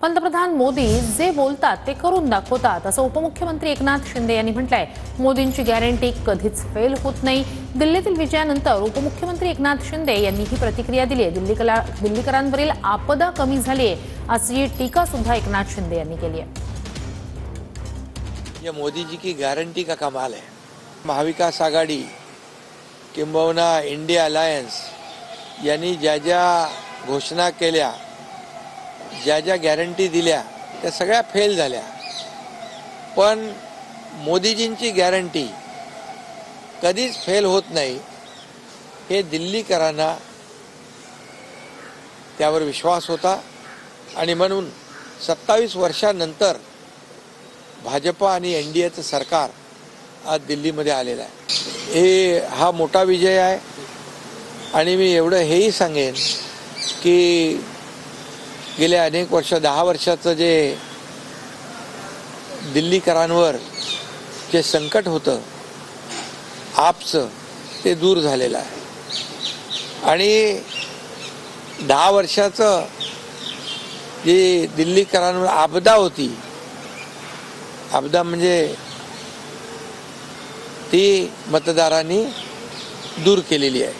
पंतप्रधान मोदी जे बोलतात ते करून दाखवतात असं उपमुख्यमंत्री एकनाथ शिंदे यांनी म्हटलंय। मोदींची गॅरंटी कधीच फेल होत नाही। दिल्लीतील विजयानंतर उपमुख्यमंत्री एकनाथ शिंदे यांनी ही प्रतिक्रिया दिली आहे। दिल्लीकरांवरील आपदा कमी झाली आहे अशी टीका सुद्धा एकनाथ शिंदे यांनी केली आहे। ये मोदी जी की गारंटी का कमाल है। महाविकास आघाड़ी किंबहुना इंडिया अलायन्स यांनी ज्या ज्या घोषणा केल्या, ज्या ज्या गॅरंटी दिल्या त्या सगळ्या फेल झाल्या। पण मोदीजींची गॅरंटी कधीच फेल होत नाही हे दिल्लीकरांना त्यावर विश्वास होता आणि म्हणून 27 वर्षांनंतर भाजपा आणि एनडीएचं सरकार आज दिल्लीमध्ये आलेलं आहे। हा मोठा विजय आहे आणि मी एवढं हेही सांगेन की गेल्या अनेक वर्ष 10 वर्षाचं जे दिल्लीकरांवर जे संकट होतं आपचं ते दूर झालेलं आहे आणि 10 वर्षाचं जे दिल्लीकरांवर आपदा होती, आपदा म्हणजे ती मतदारांनी दूर केलेली आहे।